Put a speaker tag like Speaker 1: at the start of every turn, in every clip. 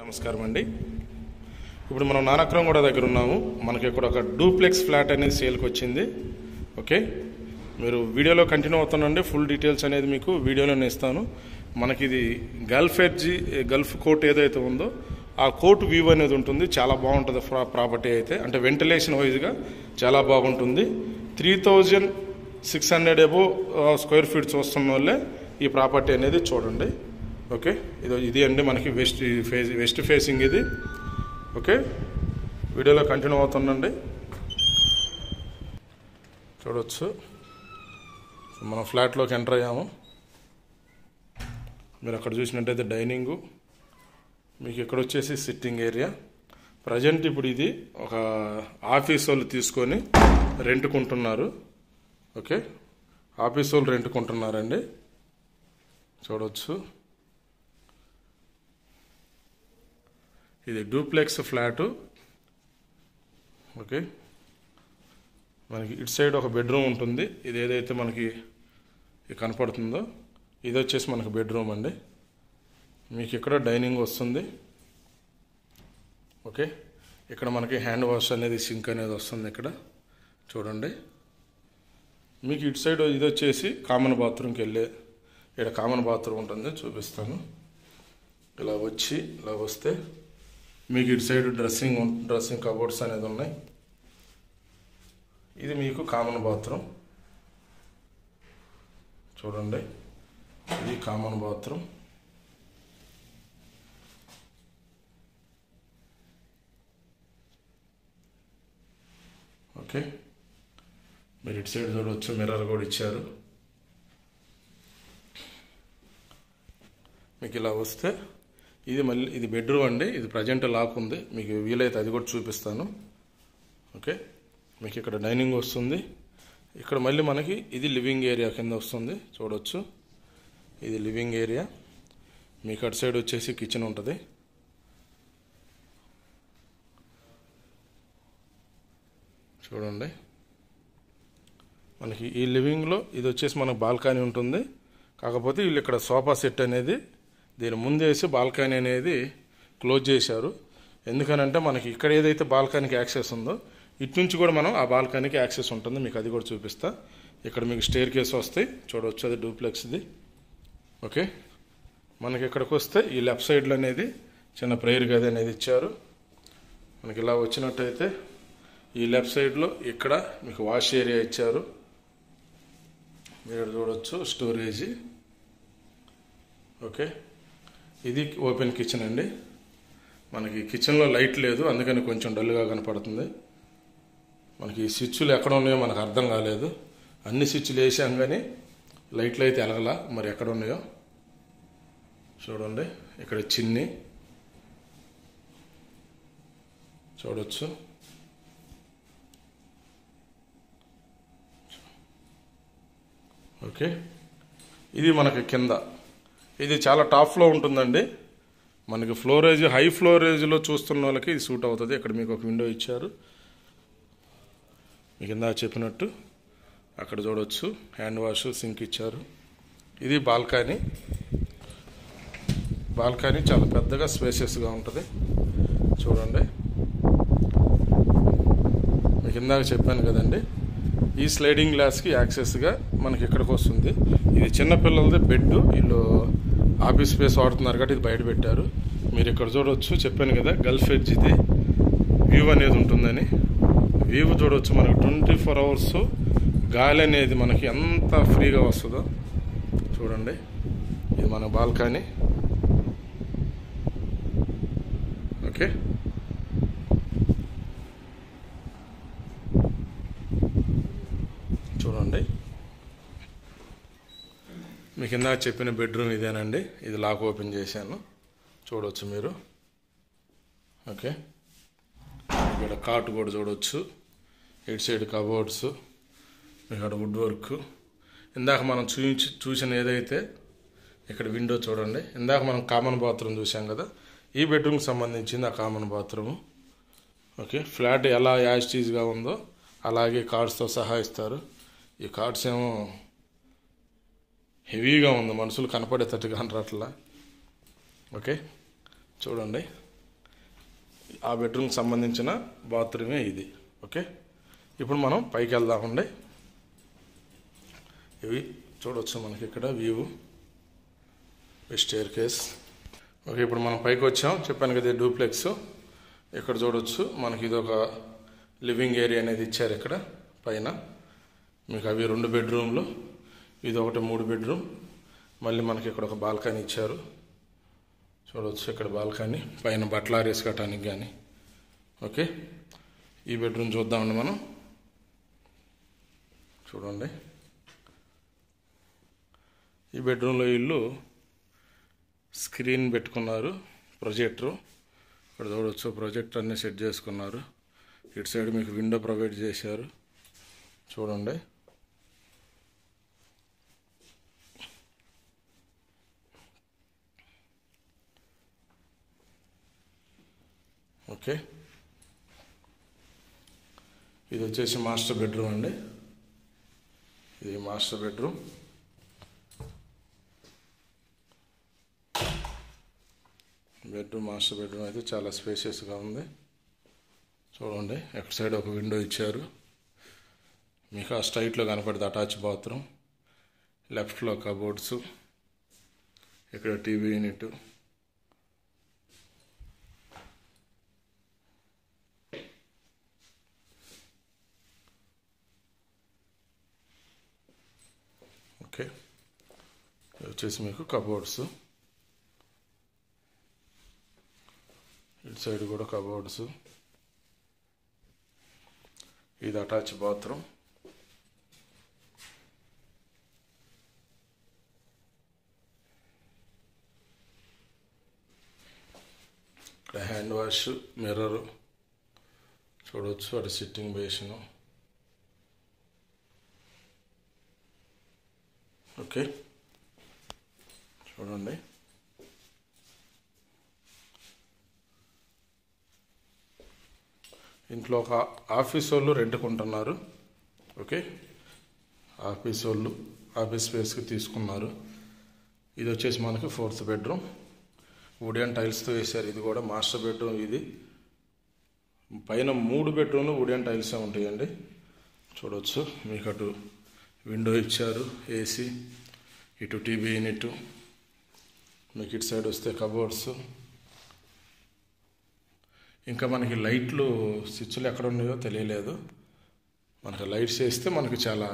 Speaker 1: నమస్కారం అండి. ఇప్పుడు మనం నానక్రంగూడ దగ్గర ఉన్నాము. మనకి ఇక్కడ ఒక డూప్లెక్స్ ఫ్లాట్ అనేది సేల్కి వచ్చింది. ఓకే, మీరు వీడియోలో కంటిన్యూ అవుతానండి. ఫుల్ డీటెయిల్స్ అనేది మీకు వీడియోలోనే ఇస్తాను. మనకి ఇది గల్ఫ్ కోర్ట్ ఏదైతే ఉందో ఆ కోర్ట్ వ్యూ అనేది ఉంటుంది. చాలా బాగుంటుంది ప్రాపర్టీ అయితే, అంటే వెంటిలేషన్ వైజ్గా చాలా బాగుంటుంది. 3600 అబోవ్ స్క్వేర్ ఫీట్ చూస్తున్న వాళ్ళే ఈ ప్రాపర్టీ అనేది చూడండి. ఓకే, ఇది అండి మనకి వెస్ట్ ఫేసింగ్ ఇది. ఓకే, వీడియోలో కంటిన్యూ అవుతుందండి. చూడవచ్చు, మనం ఫ్లాట్లోకి ఎంటర్ అయ్యాము. మీరు అక్కడ చూసినట్టయితే డైనింగు, మీకు ఇక్కడ వచ్చేసి సిట్టింగ్ ఏరియా. ప్రజెంట్ ఇప్పుడు ఇది ఒక ఆఫీస్ వాళ్ళు తీసుకొని రెంట్కుంటున్నారు. ఓకే, ఆఫీస్ వాళ్ళు రెంట్కుంటున్నారండి. చూడవచ్చు, ఇది డూప్లెక్స్ ఫ్లాటు. ఓకే, మనకి ఇటు సైడ్ ఒక బెడ్రూమ్ ఉంటుంది. ఇది ఏదైతే మనకి కనపడుతుందో ఇది వచ్చేసి మనకి బెడ్రూమ్ అండి. మీకు ఇక్కడ డైనింగ్ వస్తుంది. ఓకే, ఇక్కడ మనకి హ్యాండ్ వాష్ అనేది, సింక్ అనేది వస్తుంది. ఇక్కడ చూడండి, మీకు ఇటు సైడ్ ఇది వచ్చేసి కామన్ బాత్రూమ్కి వెళ్ళే, ఇక్కడ కామన్ బాత్రూమ్ ఉంటుంది, చూపిస్తాను. ఇలా వస్తే మీకు ఇటు సైడ్ డ్రెస్సింగ్ కబోర్డ్స్ అనేది ఉన్నాయి. ఇది మీకు కామన్ బాత్రూమ్. చూడండి, ఇది కామన్ బాత్రూమ్. ఓకే, మీరు ఇటు సైడ్ చూడవచ్చు, మిర్రర్ కూడా ఇచ్చారు. మీకు ఇలా వస్తే ఇది బెడ్రూమ్ అండి. ఇది ప్రజెంట్ లాక్ ఉంది. మీకు వీలైతే అది కూడా చూపిస్తాను. ఓకే, మీకు ఇక్కడ డైనింగ్ వస్తుంది. ఇక్కడ మళ్ళీ మనకి ఇది లివింగ్ ఏరియా కింద వస్తుంది. చూడవచ్చు, ఇది లివింగ్ ఏరియా. మీకు అటు సైడ్ వచ్చేసి కిచెన్ ఉంటుంది. చూడండి, మనకి ఈ లివింగ్లో ఇది వచ్చేసి మనకు బాల్కనీ ఉంటుంది. కాకపోతే వీళ్ళు ఇక్కడ సోఫా సెట్ అనేది దీని ముందేసి బాల్కనీ అనేది క్లోజ్ చేశారు. ఎందుకనంటే మనకి ఇక్కడ ఏదైతే బాల్కనీకి యాక్సెస్ ఉందో ఇటు నుంచి కూడా మనం ఆ బాల్కనీకి యాక్సెస్ ఉంటుంది. మీకు అది కూడా చూపిస్తా. ఇక్కడ మీకు స్టేర్ కేస్ వస్తాయి. చూడవచ్చు, అది డూప్లెక్స్ది. ఓకే, మనకి ఇక్కడికి వస్తే ఈ లెఫ్ట్ సైడ్లో అనేది చిన్న ప్రేయర్ గది అనేది ఇచ్చారు. మనకి ఇలా వచ్చినట్టయితే ఈ లెఫ్ట్ సైడ్లో ఇక్కడ మీకు వాష్ ఏరియా ఇచ్చారు. మీరు చూడవచ్చు, స్టోరేజీ. ఓకే, ఇది ఓపెన్ కిచెన్ అండి. మనకి కిచెన్లో లైట్ లేదు, అందుకని కొంచెం డల్గా కనపడుతుంది. మనకి ఈ స్విచ్లు ఎక్కడ ఉన్నాయో మనకు అర్థం కాలేదు. అన్ని స్విచ్లు వేసాం కానీ లైట్లు అయితే ఎలగలా, మరి ఎక్కడ ఉన్నాయో చూడండి. ఇక్కడ చిన్ని చూడవచ్చు. ఓకే, ఇది మనకి కింద, ఇది చాలా టాప్లో ఉంటుందండి. మనకి ఫ్లోరేజ్, హై ఫ్లోరేజ్లో చూస్తున్న వాళ్ళకి ఇది సూట్ అవుతుంది. ఇక్కడ మీకు ఒక విండో ఇచ్చారు. మీకు ఇందాక చెప్పినట్టు అక్కడ చూడవచ్చు, హ్యాండ్ వాష్, సింక్ ఇచ్చారు. ఇది బాల్కనీ. బాల్కనీ చాలా పెద్దగా స్పేసియస్గా ఉంటుంది. చూడండి, మీకు ఇందాక చెప్పాను కదండి, ఈ స్లైడింగ్ గ్లాస్కి యాక్సెస్గా మనకి ఇక్కడికి వస్తుంది. ఇది చిన్నపిల్లలది బెడ్. వీళ్ళు ఆఫీస్ స్పేస్ వాడుతున్నారు కాబట్టి ఇది బయట పెట్టారు. మీరు ఇక్కడ చూడవచ్చు, చెప్పాను కదా గల్ఫ్ ఎడ్జ్ ఇది వ్యూ అనేది ఉంటుందని. వ్యూ చూడవచ్చు, మనకి 24 hours గాలి అనేది మనకి ఎంత ఫ్రీగా వస్తుందో చూడండి. ఇది మన బాల్కనీ. ఓకే, చూడండి, మీకు ఇందాక చెప్పిన బెడ్రూమ్ ఇదేనండి. ఇది లాక్ ఓపెన్ చేశాను, చూడవచ్చు మీరు. ఓకే, ఇక్కడ కాట్ కూడా చూడవచ్చు. ఇటు సైడ్ కబోర్డ్స్, ఇక్కడ వుడ్ వర్క్. ఇందాక మనం చూసిన ఏదైతే ఇక్కడ విండో చూడండి. ఇందాక మనం కామన్ బాత్రూమ్ చూసాం కదా, ఈ బెడ్రూమ్కి సంబంధించింది ఆ కామన్ బాత్రూము. ఓకే, ఫ్లాట్ ఎలా యాజిటీజ్గా ఉందో అలాగే కార్డ్స్తో సహా ఇస్తారు. ఈ కార్డ్స్ ఏమో హెవీగా ఉంది, మనుషులు కనపడేటట్టుగా అనట్లా. ఓకే, చూడండి. ఆ బెడ్రూమ్కి సంబంధించిన బాత్రూమే ఇది. ఓకే, ఇప్పుడు మనం పైకి వెళ్దామండి. ఇవి చూడవచ్చు మనకి ఇక్కడ వ్యూ, స్టేర్ కేస్. ఓకే, ఇప్పుడు మనం పైకి వచ్చాం. చెప్పాను కదా డూప్లెక్స్. ఇక్కడ చూడవచ్చు మనకి ఇది ఒక లివింగ్ ఏరియా అనేది ఇచ్చారు ఇక్కడ పైన. మీకు అవి 2 బెడ్రూమ్లు, ఇది ఒకటి 3 బెడ్రూమ్. మళ్ళీ మనకి ఇక్కడ ఒక బాల్కనీ ఇచ్చారు. చూడవచ్చు ఇక్కడ బాల్కనీ, పైన బట్టలు ఆరేసుకోవటానికి కానీ. ఓకే, ఈ బెడ్రూమ్ చూద్దామండి మనం. చూడండి, ఈ బెడ్రూమ్లో వీళ్ళు స్క్రీన్ పెట్టుకున్నారు, ప్రొజెక్టరు. ఇక్కడ చూడవచ్చు ప్రొజెక్టర్ అన్నీ సెట్ చేసుకున్నారు. ఇటు సైడ్ మీకు విండో ప్రొవైడ్ చేశారు. చూడండి, ఓకే. ఇది వచ్చేసి మాస్టర్ బెడ్రూమ్ అండి. ఇది మాస్టర్ బెడ్రూమ్. మాస్టర్ బెడ్రూమ్ అయితే చాలా స్పేషియస్గా ఉంది. చూడండి, ఎక్కడ సైడ్ ఒక విండో ఇచ్చారు. మీకు ఆ స్ట్రైట్లో కనపడేది అటాచ్ బాత్రూమ్. లెఫ్ట్లో కబోర్డ్స్, ఇక్కడ టీవీ యూనిట్. ఓకే, వచ్చేసి మీకు కబోర్డ్స్. ఇటు సైడ్ కూడా కబోర్డ్స్. ఇది అటాచ్ బాత్రూమ్. ఇక్కడ హ్యాండ్ వాష్, మిర్రర్ చూడవచ్చు. అటు సిట్టింగ్ బేసిన్. ఓకే, చూడండి, ఇంట్లో ఒక ఆఫీస్ వాళ్ళు రెంట్కుంటున్నారు. ఓకే, ఆఫీస్ వాళ్ళు ఆఫీస్ స్పేస్కి తీసుకున్నారు. ఇది వచ్చేసి మనకి 4th బెడ్రూమ్. వుడెన్ టైల్స్తో వేశారు. ఇది కూడా మాస్టర్ బెడ్రూమ్. ఇది పైన 3 బెడ్రూమ్లు వుడెన్ టైల్సే ఉంటాయండి. చూడవచ్చు, మీకు అటు విండో ఇచ్చారు, ఏసీ, ఇటు టీవీ యూనిట్. మీకు ఇటు సైడ్ వస్తే కబోర్డ్స్. ఇంకా మనకి లైట్లు స్విచ్లు ఎక్కడ ఉన్నాయో తెలియలేదు. మనకి లైట్స్ వేస్తే మనకి చాలా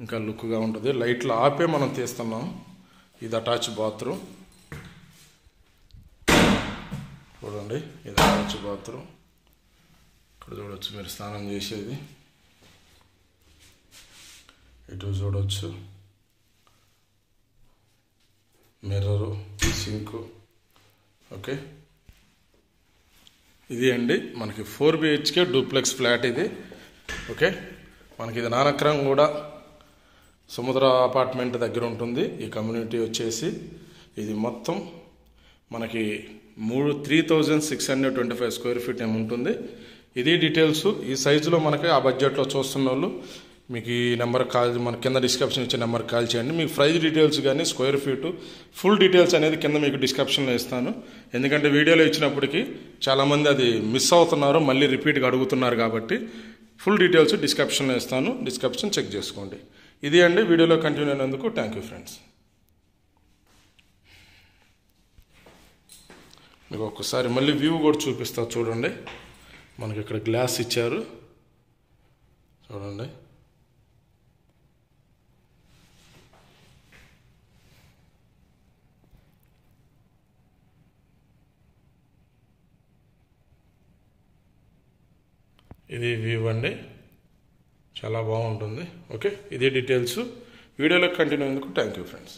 Speaker 1: ఇంకా లుక్గా ఉంటుంది. లైట్లు ఆపే మనం తీస్తున్నాం. ఇది అటాచ్ బాత్రూమ్. చూడండి, ఇది అటాచ్ బాత్రూమ్. ఇక్కడ చూడవచ్చు మీరు స్నానం చేసేది. ఇటు చూడవచ్చు మిర్రరు, సింకు. ఓకే, ఇది అండి మనకి 4 BHK డూప్లెక్స్ ఫ్లాట్ ఇది. ఓకే, మనకి ఇది నానక్రం కూడా సముద్ర అపార్ట్మెంట్ దగ్గర ఉంటుంది. ఈ కమ్యూనిటీ వచ్చేసి ఇది మొత్తం మనకి 3625 స్క్వేర్ ఫీట్ ఏమి ఉంటుంది. ఇది డీటెయిల్స్. ఈ సైజులో మనకి ఆ బడ్జెట్లో చూస్తున్న వాళ్ళు మీకు ఈ నెంబర్కి కాల్, మన కింద డిస్క్రిప్షన్ ఇచ్చే నెంబర్కి కాల్ చేయండి. మీకు ప్రైస్ డీటెయిల్స్ కానీ స్క్వేర్ ఫీటు ఫుల్ డీటెయిల్స్ అనేది కింద మీకు డిస్క్రిప్షన్లో ఇస్తాను. ఎందుకంటే వీడియోలో ఇచ్చినప్పటికీ చాలామంది అది మిస్ అవుతున్నారు, మళ్ళీ రిపీట్గా అడుగుతున్నారు. కాబట్టి ఫుల్ డీటెయిల్స్ డిస్క్రిప్షన్లో ఇస్తాను. డిస్క్రిప్షన్ చెక్ చేసుకోండి. ఇది అండి, వీడియోలో కంటిన్యూ అయినందుకు థ్యాంక్ యూ ఫ్రెండ్స్. మీకు ఒక్కసారి మళ్ళీ వ్యూ కూడా చూపిస్తా. చూడండి, మనకి ఇక్కడ గ్లాస్ ఇచ్చారు. చూడండి, ఇది వ్యూ అండి, చాలా బాగుంటుంది. ఓకే, ఇది డీటెయిల్స్. వీడియోలో కంటిన్యూ అయ్యేందుకు థ్యాంక్ యూ ఫ్రెండ్స్.